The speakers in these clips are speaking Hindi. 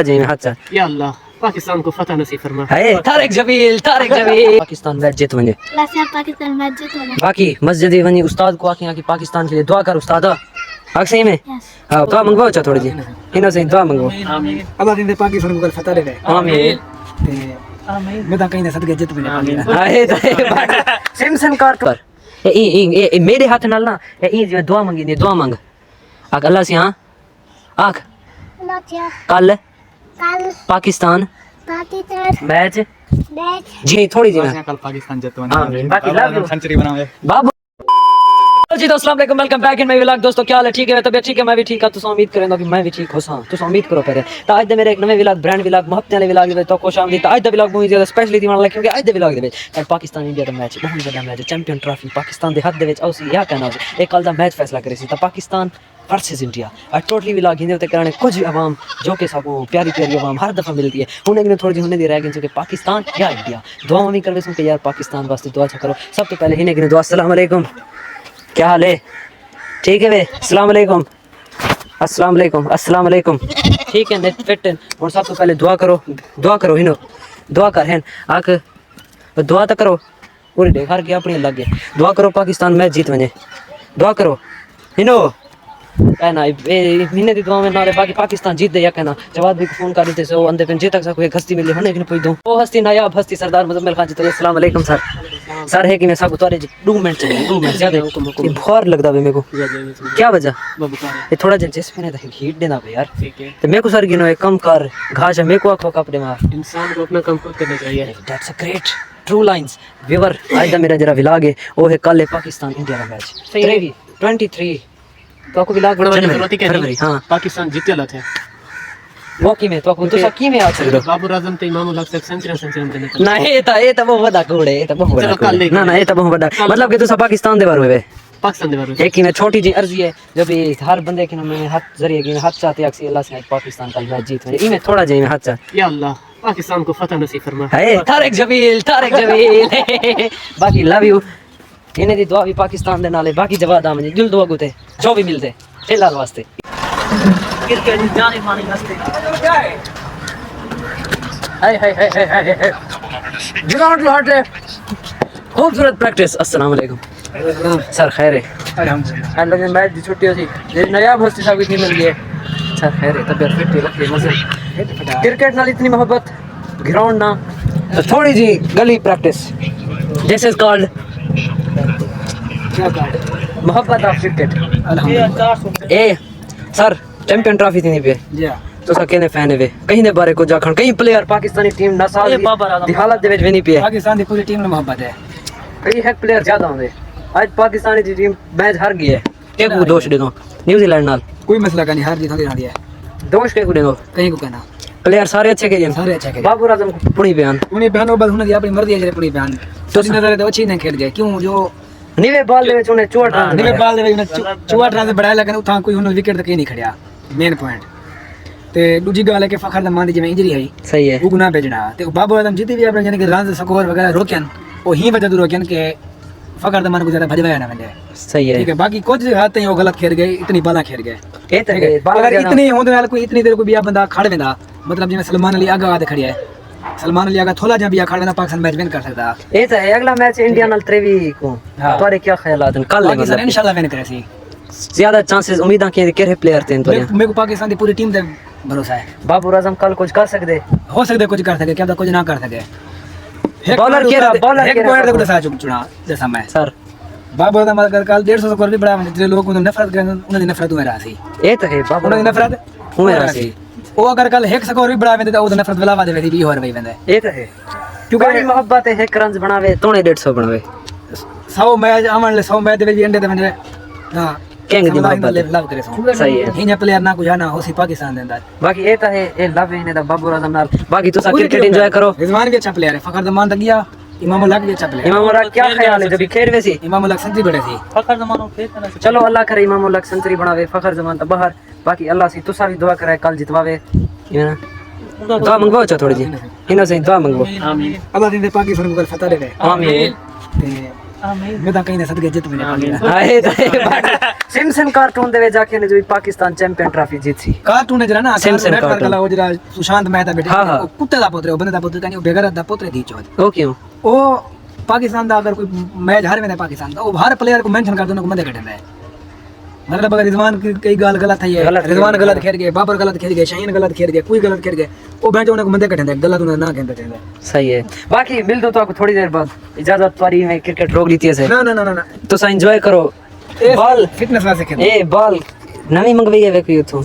जी में हाथ या अल्लाह पाकिस्तान को फतह नसीब फरमा। है तारिक जमील पाकिस्तान मैच जीत वने पाकिस्तान मैच जीत वने। बाकी मस्जिद वनी उस्ताद को आके कि पाकिस्तान के लिए दुआ कर उस्ताद आख सही में हां दुआ मंगवाओ चा थोड़ी जी इनो से दुआ मंगवाओ आमीन। अल्लाह दिन पाकिस्तान को फतह दे आमीन ते मैं तो कहीं सदके जीत वने। है सिमसन कार पर ए मेरे हाथ नाल ना ए जो दुआ मंगी ने दुआ मांग आख अल्लाह से हां आख कल पाकिस्तान मैच जी थोड़ी जी ना कल पाकिस्तान जीत आमीन बाकी लव यू सेंचुरी बनावे बाबू जी तो अस्सलाम वालेकुम welcome back in my vlog. दोस्तों क्या हाल है? ठीक है तबीयत ठीक है मैं भी ठीक हूं। तुम उम्मीद करेंगे कि मैं भी ठीक हो सा तुम उम्मीद करो पहले तो आज मेरे एक नवे व्लॉग ब्रांड व्लॉग मोहब्बत वाले व्लॉग दे तो खुश आमदीद। आज द व्लॉग बहुत ज्यादा स्पेशली थी मान क्योंकि आज द व्लॉग दे कल पाकिस्तान इंडिया दा मैच बहुत बड़ा मैच चैंपियन ट्रॉफी पाकिस्तान दे हाथ दे विच औसी या कहना एक कल दा मैच फैसला करे सी तो पाकिस्तान वर्सेस इंडिया और टोटली व्लॉग हिंदे उते कराने कुछ आवाम जो के सबको प्यारी प्यारी आवाम हर दफा मिलती है हुने ने थोड़ी हुने दी रह गई कि पाकिस्तान या इंडिया दुआ भी करवे सो कि यार पाकिस्तान वास्ते दुआ करो। सब तो पहले हिने के दुआ अस्सलाम वालेकुम क्या हाल है? ठीक है वे अस्सलाम वालेकुम अस्सलाम वालेकुम अस्सलाम वालेकुम ठीक है नेट फिट और सब तो पहले दुआ करो हिनो दुआ कर हैं आक दुआ तो करो पूरी देखा के अपनी लगे दुआ करो पाकिस्तान मैच जीत वने दुआ करो हिनो कहना महीने की दुआ में ना बाकी पाकिस्तान जीत दे या कहना जवाब भी फोन कर देते सो अंदर जे तक कोई हस्ती मिली होने कि पूछ दूं वो हस्ती नायाब हस्ती सरदार मुजम्मिल खान जी तो अस्सलाम वालेकुम सर है कि मैं सब तोरे 2 मिनट ज्यादा ये बुखार लगदा वे मेरे को क्या वजह ये थोड़ा जिस मैंने हीट देना पे यार तो मेरे को सर गिनो एक कम कर घास है मेरे को आंखों कपड़े मार इंसान को अपना काम खुद करना चाहिए। That's a great true lines viewer आज दा मेरा जरा व्लॉग है वो है कल है पाकिस्तान इंडिया का मैच 23 तो आपको व्लॉग फरवरी हां पाकिस्तान जीते थे वो की में तो आपको तो सकी में आ सकदो बाबर आजम ते इमाम उल हक सेंचुरी देने ना ये तो बहुत बड़ा कोड़े ये तो बहुत बड़ा कोड़े ना ये तो बहुत बड़ा मतलब कि तो पाकिस्तान दे बारे में पाकिस्तान दे बारे एक ही छोटी जी अर्जी है जो भी हर बंदे के में हाथ जरिए की हाथ चाहते अक्सी अल्लाह से पाकिस्तान का मैच जीत इमे थोड़ा जे में हाथ चाह या अल्लाह पाकिस्तान को फतह नसीब फरमा। है तारिक जमील बाकी लव यू इन्हें दी दुआ भी पाकिस्तान दे नाले बाकी जवाब आ मुझे दिल दुआ गुते जो भी मिलते फिलहाल वास्ते क्रिकेट जाने माने वास्ते हाय ग्राउंड लौटे खूबसूरत प्रैक्टिस। अस्सलाम वालेकुम सर खैर है अल्हम्दुलिल्लाह मैच दी छुट्टी होसी ये नया भस्ती सब की मिल गई सर खैर है तबीयत फिट रखिए मजे क्रिकेट नाल इतनी मोहब्बत ग्राउंड ना तो थोड़ी जी गली प्रैक्टिस दिस इज कॉल्ड मोहब्बत ऑफ क्रिकेट अल्हम्दुलिल्लाह ए सर चैंपियन ट्रॉफी थी पे जी तो सा कहने फैन है कहीं दे बारे को जाखण कहीं प्लेयर पाकिस्तानी टीम ना साल दी हालत दे विच भी नहीं पिए पाकिस्तान की पूरी टीम ने मोहब्बत है कई हैक प्लेयर ज्यादा होंगे आज पाकिस्तानी दी टीम मैच हार गई है के को दोष दे दो न्यूजीलैंड नाल कोई मसला का नहीं हार जीत होगी हारी है दोष के को दे दो कहीं को कहना प्लेयर सारे अच्छे के सारे अच्छे के बाबर आजम पुणी बयान उन्हें बहनों बस उन्हें अपनी मर्जी है अपनी बयान तो नजर तो अच्छी नहीं खेल गए क्यों जो नीवे बॉल दे विच उन्हें 64 रन निवे बाल दे उन्हें 64 रन से बढ़ाया लेकिन उठा कोई उन्हें विकेट तक नहीं खड़िया मेन पॉइंट ते दूसरी गल है कि फखर दा मान दी जिवें इंजरी आई सही है वो गुना भेजना ते बाबर आजम जीती भी अपने यानी कि रन स्कोर वगैरह रोकन वो ही वजह तो रोकन के फखर दा मान को ज्यादा भजवाया ना बंदे सही है ठीक है बाकी कुछ हाथ वो गलत खेल गए इतनी बाला खेल गए ए तो है अगर इतनी होंदे नाल कोई इतनी देर कोई बिया बंदा खड़ वेंदा मतलब जिवें सलमान अली आगा आदे खड़िया है सलमान अली आगा थोड़ा जा बिया खड़ वेंदा पाकिस्तान मैच विन कर सकदा ए तो है अगला मैच इंडिया नाल त्रेवी को तुम्हारे क्या ख्यालात हैं कल पाकिस्तान मतलब इंशाल्लाह विन करे सी ज्यादा चांसेस उम्मीद के केरे प्लेयर थे तो मेरे को पाकिस्तान की पूरी टीम पे भरोसा है बाबर आजम कल कुछ कर सकदे हो सकता है कुछ कर सके क्या पता कुछ ना कर सके बॉलर एक पॉइंट देखो दसा चुना जैसा मैं सर बाबर दा मगर कल 150 स्कोर भी बड़ा जितने लोग उन्हें नफरत करन उन्हें नफरत में रासी ए तो है बाबर उन्हें नफरत हुए रासी वो अगर कल एक स्कोर भी बड़ा वेंदे तो उन्हें नफरत वाला वादे भी और वही वेंदे ए तो है क्योंकि मोहब्बत है एक रन बनावे तोने 150 बनावे 100 मैच आमन ले 100 मैच दे भी अंडे दे वेंदे हां केंग दी मोहब्बत लव करे सो सही है इन्हें प्लेयर ना कुछ ना हो सी पाकिस्तान दे अंदर बाकी ए तो है ए लव इने दा बाबर आजम नाल बाकी तुसा क्रिकेट एंजॉय करो रिजवान भी अच्छा प्लेयर है फखर जमान तक गया इमाम उल हक भी अच्छा प्लेयर इमाम उल हक क्या ख्याल है जब खेल वैसी इमाम उल हक सेंचुरी बड़े सी फखर जमानो खेल करना चलो अल्लाह करे इमाम उल हक सेंचुरी बनावे फखर जमान तो बाहर बाकी अल्लाह से तुसा भी दुआ करे कल जितवावे ये ना दुआ मंगवाओ थोड़ी जी इनो से दुआ मंगवाओ आमीन अल्लाह दिन पाकिस्तान को कल फतह दे आमीन ते आमीन मैं तो कहीं ने सदके जित मैंने पाली आए सिमसन कार्टून दे जाके ने जो पाकिस्तान चैंपियन ट्रॉफी जीती कार्टून जरा ना Simpson नेटवर्क cartoon। वाला वो जरा सुशांत मेहता बेटे हाँ, हाँ। वो कुत्ते दा पुत्र बंदे दा पुत्र कनी वो बेगरत दा पुत्र दी चोद ओ क्यों ओ पाकिस्तान दा अगर कोई मैच हार में पाकिस्तान दा वो हर प्लेयर को मेंशन कर दो को बंदे कटे है मतलब अगर रिजवान की कई गाल गलत है ये गलत रिजवान खेल गलत खेल गए बाबर गलत खेल गए शाहीन गलत खेल गए कोई गलत खेल गए वो बेंच उन्हें को बंदे कटे गलत उन्हें ना कहते थे सही है बाकी मिल दो तो आपको थोड़ी देर बाद इजाजत तुम्हारी में क्रिकेट रोक ली थी ऐसे ना ना ना ना तो सा एंजॉय करो बॉल फिटनेस वास्ते खेल ए बॉल नवी मंगवाई है वे कोई उथों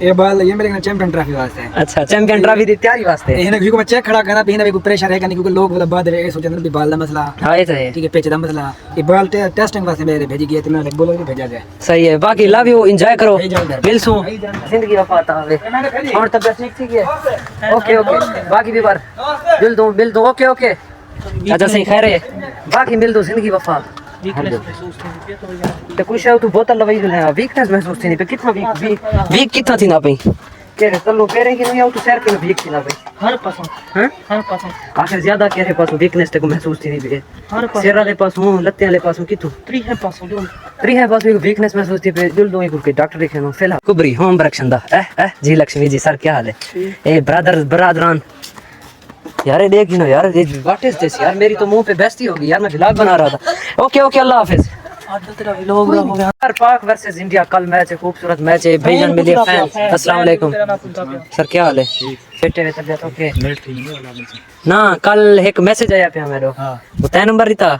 ये बाल ये मेरे चैंपियन ट्रॉफी वास्ते है अच्छा चैंपियन ट्रॉफी दी तैयारी वास्ते इन्हें भी को मैं चेक खड़ा करना भी इन्हें भी प्रेशर है क्योंकि लोग मतलब बाद में सोचते हैं भी बाल का मसला हाँ ये तो है ठीक है पेच का मसला ये बाल टेस्टिंग वास्ते मेरे भेजी गई तो मैं बोलो कि भेजा जाए सही है बाकी लव यू एंजॉय करो सही जाओ घर। मिलसूं जिंदगी वफात आवे और तबियत ठीक ठीक है ओके ओके बाकी भी बार मिल दो ओके ओके अच्छा सही खैर है बाकी मिल दो जिंदगी वफात वीकनेस महसूस होती है तो यार तो कुछ है तू बोतल लवाई जो है वीकनेस महसूस थी नहीं पे कितना वीक कितना थी ना पे कह रहे तल्लो कह रहे कि नहीं आओ तो सैर के वीक थी ना पे हर पसंद हैं हर पसंद आखिर ज्यादा कह रहे पास वीकनेस ते को महसूस थी नहीं पे हर पसंद सेरा ले पास हूं लत्ते वाले पास हूं कितु त्रि है पसंद जो त्रि है पास वीकनेस महसूस थी पे जुल दो एक के डॉक्टर देखे नो फिलहाल कुबरी होम बरक्षंदा जी लक्ष्मी जी सर क्या हाल है ए बरादरान यार ये देख नो यार ये व्हाट इज दिस यार मेरी तो मुंह पे बेइज्जती होगी यार मैं व्लॉग बना रहा था ओके ओके अल्लाह हाफिज आज तेरा व्लॉग हो गया यार पाक वर्सेस इंडिया कल मैच है खूबसूरत मैच है भाईजान मिलिए फैन अस्सलाम वालेकुम सर क्या हाल है फिट है तबीयत ओके ना कल एक मैसेज आया पे मेरे वो तय नंबर ही था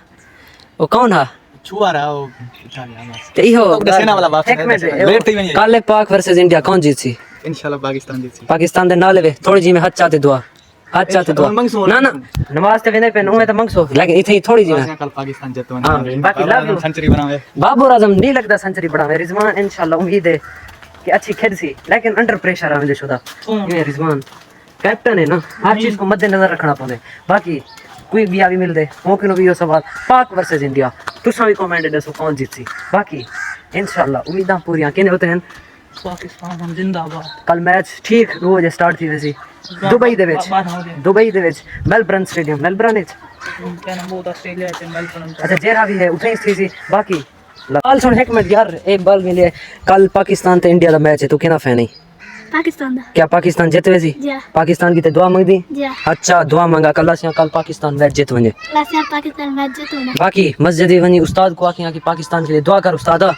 वो कौन है छुआ रहा वो उठा लिया बस ते इहो सेना वाला बात एक मिनट लेट थी नहीं कल पाक वर्सेस इंडिया कौन जीती इंशाल्लाह पाकिस्तान जीती पाकिस्तान दे नाले वे थोड़ी जी में हाथ चाहते दुआ हाथ चाहते दुआ ना ना नमाज ते वेंदे पे नुए ते मंगसो लेकिन इथे थोड़ी जी में कल पाकिस्तान जीतो हाँ, बाकी love you। सेंचुरी बनावे बाबर आजम नहीं लगता सेंचुरी बढ़ावे रिजवान इंशाल्लाह उम्मीद है कि अच्छी खेल सी लेकिन अंडर प्रेशर आवे शुदा ये रिजवान कैप्टन है ना हर चीज को मद्देनजर रखना पड़े बाकी कोई भी आगे मिल दे मौके नो भी यो सवाल पाक वर्सेस इंडिया तुसा भी कमेंट दसो कौन जीती बाकी इंशाल्लाह उम्मीदां पूरियां केने होते हैं पाकिस्तान हम जिंदाबाद कल मैच ठीक 2 बजे स्टार्ट थी वैसी दुबई दे विच मेलबर्न स्टेडियम मेलबर्न विच क्या नाम बहुत ऑस्ट्रेलिया से मेलबर्न अच्छा जेरा भी है उठे थी सी बाकी कल सुन एक मिनट यार एक बाल मिले कल पाकिस्तान ते इंडिया दा मैच है तू केना फैन है पाकिस्तान दा क्या पाकिस्तान जीत वैसी जी पाकिस्तान की ते दुआ मांग दी जी अच्छा दुआ मांगा कल से कल पाकिस्तान मैच जीत वने लास्ट पाकिस्तान मैच जीतो ना बाकी मस्जिद वनी उस्ताद को आखियां कि पाकिस्तान के लिए दुआ कर उस्ताद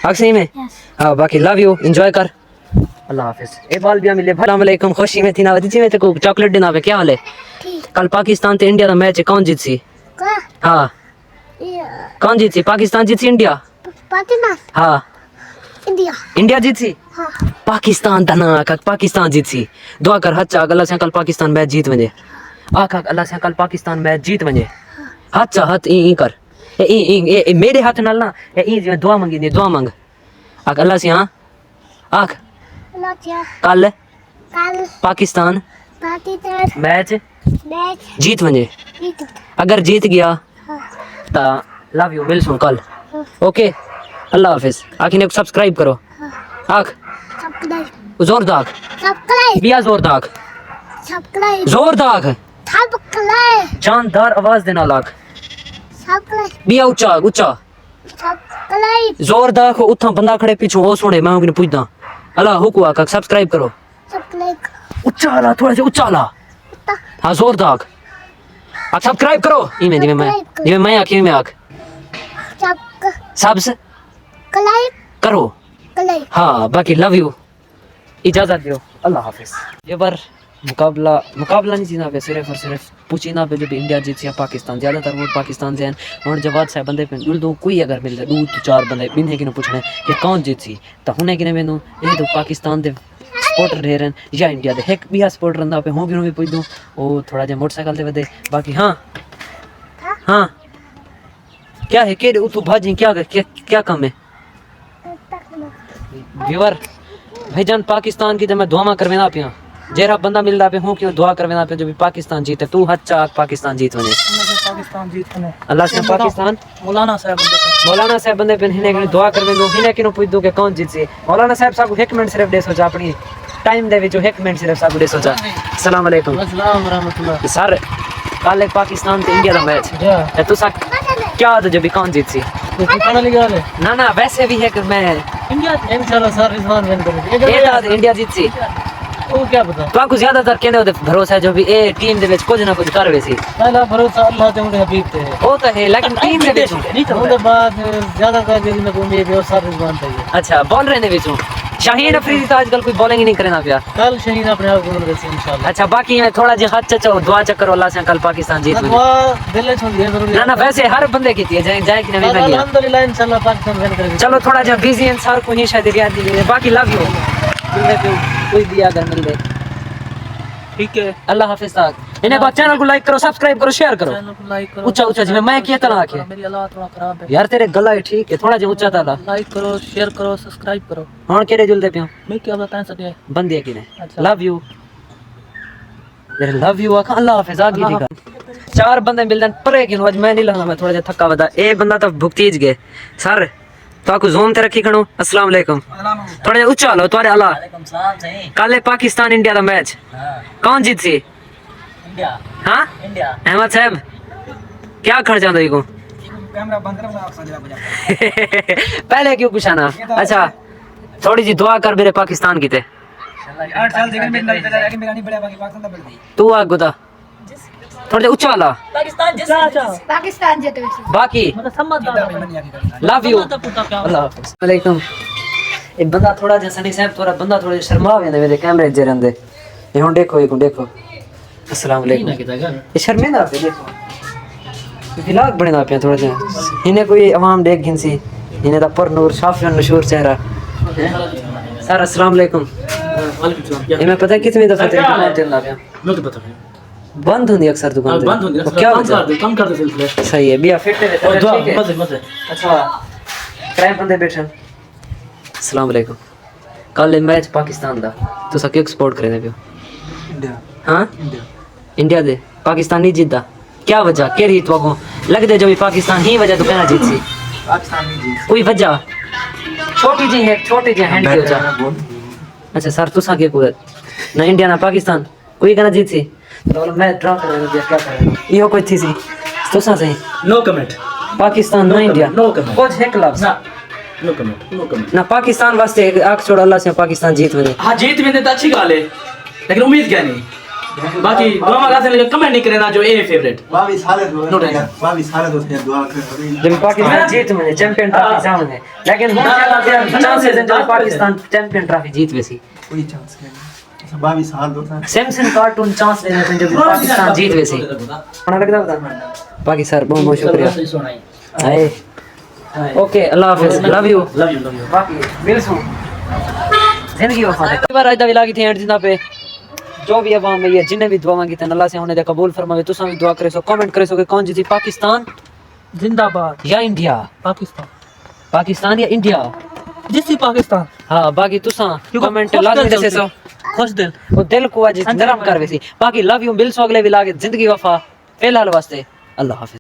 सही में यस हाँ बाकी लव यू एंजॉय कर अल्लाह हाफिज ए बाल भी मिले अस्सलाम वालेकुम खुशी में थी ना वती में ते को चॉकलेट देना पे क्या हाल है ठीक कल पाकिस्तान ते इंडिया दा मैच है कौन जीतसी का हाँ ये कौन जीतसी पाकिस्तान जीतसी इंडिया पाकिस्तान हाँ इंडिया इंडिया जीतसी हां पाकिस्तान दा ना का पाकिस्तान जीतसी दुआ कर हच्चा अल्लाह से कल पाकिस्तान मैच जीत वने आका अल्लाह से कल पाकिस्तान मैच जीत वने हच्चा हथ ई कर ए मेरे हाथ नाल ना ए जी दुआ मांगी दे दुआ मांग आक अल्लाह से हां आख लाचिया कल कल पाकिस्तान पाकिस्तान मैच मैच जीत वने जीतो अगर जीत गया हां ता लव यू मिल सुन कल ओके अल्लाह हाफिज आखिर ने सब्सक्राइब करो आख सब्सक्राइब जोर दाग सब्सक्राइब बिया जोर दाग सब्सक्राइब जोर दाग सब्सक्राइब जानदार आवाज देना लाग सब्सक्राइब बिया उच्चा उच्चा सब्सक्राइब जोर दाग उठा बंदा खड़े पीछे वो सुने मैं उनके पूछदा अल्लाह हुकुआ का सब्सक्राइब करो सब्सक्राइब उच्चा ला थोड़ा सा उच्चा ला हाँ जोर दाग आप सब्सक्राइब करो इमे जिमे मैं आखिर में आख सब्सक्राइब करो क्लाइब हाँ बाकी लव यू इजाजत दो अल्लाह हाफिज ये बार मुकाबला नहीं जीना पे सिर्फ और सिर्फ पूछना पे जब इंडिया जीत या पाकिस्तान ज्यादातर वोट पाकिस्तान से हैं और जवाब से बंदे पे जुल दो कोई अगर मिल जाए 2 4 बंदे बिन कि पूछने कि कौन जीत सी तो हुने कि मैनू ये तो पाकिस्तान दे सपोर्टर रह रहे या इंडिया दे एक भी सपोर्टर रंदा पे हूं भी पूछ दूं वो थोड़ा जा मोटरसाइकिल ते वदे बाकी हाँ हाँ क्या है के तू भाजी क्या काम है व्यूअर भाईजान पाकिस्तान की जब मैं दुआ करवेना पिया जेरा बंदा मिलदा पे हूं क्यों दुआ करवेना पे जो भी पाकिस्तान जीते तू हच्चा पाकिस्तान जीत वने पाकिस्तान जीत ने अल्लाह से पाकिस्तान मौलाना साहब बंदे पे हिने के दुआ करवे दो हिने किनो पूछ दो के कौन जीत सी मौलाना साहब साहब 1 मिनट सिर्फ दे सोचा अपनी टाइम दे विचो 1 मिनट सिर्फ साहब दे सोचा अस्सलाम वालेकुम अस्सलाम रहमतुल्लाह सर कल एक पाकिस्तान ते इंडिया दा मैच जा ते तुसा क्या तो जब कौन जीत सी तो कितना लिखा ले ना ना वैसे भी है कि मैं इंडिया इंशाल्लाह सर रिजवान विन करेगी ये तो इंडिया जीत सी वो क्या पता तो आपको ज्यादातर कहने होते भरोसा है जो भी ए टीम दे विच कुछ ना कुछ कर वैसी पहला भरोसा अल्लाह ते उनके हबीब ते है वो तो है लेकिन टीम दे विच उसके बाद ज्यादातर दिन में उम्मीद है और सर रिजवान ते है अच्छा बॉल रहने विचों शाहीन अफरीदी तो आजकल कोई बॉलिंग ही नहीं करना पिया कल शहीद अपने आप को देसी इंशाल्लाह अच्छा बाकी मैं थोड़ा जी हाथ चचो दुआ चक्कर अल्लाह से कल पाकिस्तान जीत गई दुआ दिल छोड़ दिया जरूरी ना ना वैसे हर बंदे की थी जाए जाए कि नहीं मैं गया अल्हम्दुलिल्लाह इंशाल्लाह पाकिस्तान विन करेगी चलो थोड़ा जा बिजी इंसान को ही शायद याद नहीं है बाकी लव यू कोई भी अगर मिल गए ठीक है अल्लाह हाफिज तक इन्हें बात चैनल को लाइक करो सब्सक्राइब करो शेयर करो चैनल को लाइक करो ऊंचा ऊंचा जिਵੇਂ मैं किया तना आके मेरी हालत थोड़ा खराब है यार तेरे गला ही ठीक है थोड़ा जिਹਾ ऊंचा ताला लाइक करो शेयर करो सब्सक्राइब करो ਹੁਣ ਕਿਹੜੇ ਜੁਲਦੇ ਪਿਓ मैं क्या बताएं सर ਬੰਦੇ ਕਿਨੇ अच्छा। ਲਵ ਯੂ मेरे लव यू आखा अल्लाह हाफिज आगे दी गल चार बंदे मिलदन परे किनो आज मैं नहीं लगना मैं थोड़ा जिहा थक्का वदा ए बंदा तो भुगतीज गए सर तो आपको जोम ते रखी खणो अस्सलाम वालेकुम थोड़ा जिहा ऊंचा लो तुम्हारे अल्लाह कल है पाकिस्तान इंडिया दा मैच कौन जीत सी इंडिया हाँ इंडिया अहमद साहब क्या खड़ जाता को कैमरा बंद करो आप साजरा बजा पहले क्यों कुछ आना अच्छा थोड़ी जी दुआ कर मेरे पाकिस्तान की ते 8 साल देखन में नल पैदा लेकिन मेरा नहीं बढ़िया बाकी पाकिस्तान दा बढ़ गई तू आ गुदा थोड़ा जिहा ऊंचा वाला पाकिस्तान जिस पाकिस्तान जीत वैसे बाकी मतलब समझदार मन नहीं आके लव यू तो पुता क्या अल्लाह हाफिज वालेकुम ये बंदा थोड़ा जिहा सनी साहब थोड़ा बंदा थोड़ा जिहा शर्मा वेंदे मेरे कैमरे जे रहंदे ये हुन देखो अस्सलाम वालेकुम ये शर्मिंदा पे देखो व्लॉग बनना पे थोड़ा जिहा इन्हें कोई आवाम देख गिनसी इन्हें दा पर नूर शाफियन नशूर चेहरा सर अस्सलाम वालेकुम ये मैं पता है कितनी दफा तेरे को देन ला गया मैं तो पता है बंद होती अक्सर दुकान बंद होने तो क्या वजह कम कर दे सिलसिले सही है बिया फिट है और दुआ ठीक है मजे मजे अच्छा क्राइम बंदे बैठे अस्सलाम वालेकुम कल मैच पाकिस्तान दा तुसा क्यों सपोर्ट करने पियो इंडिया हाँ इंडिया दे पाकिस्तान नहीं जीतदा क्या वजह के रीत वगो लग दे जो भी पाकिस्तान ही वजह तो कहना जीत सी पाकिस्तान नहीं जीत कोई वजह छोटी जी है छोटी जी हैंड की वजह अच्छा सर तुसा के कोई ना इंडिया ना पाकिस्तान कोई कहना जीत सी तो मैं ड्रा करने दिया क्या करें यो कोई थी सी तुसा सही नो कमेंट पाकिस्तान ना इंडिया no comment. कुछ है क्लब ना नो कमेंट ना पाकिस्तान वास्ते आग छोड़ अल्लाह से पाकिस्तान जीत वने हाँ जीत भी तो अच्छी गाल है लेकिन उम्मीद क्या नहीं बाकी दुआ मांगा से लेकिन कमेंट नहीं करना जो ए फेवरेट बावी साले दो No tension. बावी साले दो से दुआ कर जब पाकिस्तान जीत वने चैंपियन ट्रॉफी सामने लेकिन हो चांसेस हैं जब पाकिस्तान चैंपियन ट्रॉफी जीत वैसी कोई चांस नहीं बावी साल दो था सैमसंग कार्टून चांस ले लेते हैं जब पाकिस्तान जीत वैसी खाना लगता बता बाकी सर बहुत बहुत शुक्रिया हाय okay Allah Hafiz love you बाकी मिल सू जिंदगी वफा दे बार आज दा विलागी थी एंड जिंदा पे जो भी अवाम में ये जिन्हें भी दुआ मांगी थे अल्लाह से होने दे कबूल फरमावे तुसा भी दुआ करे सो कमेंट करे सो कि कौन जीती पाकिस्तान जिंदाबाद या इंडिया पाकिस्तान पाकिस्तान या इंडिया जिस पाकिस्तान हाँ बाकी तुसा कमेंट खुश लाजमी दिल दसे सो खुश दिल वो दिल को आज नरम कर वैसी बाकी लव यू मिल सो अगले विलागे जिंदगी वफा फिलहाल वास्ते अल्लाह हाफिज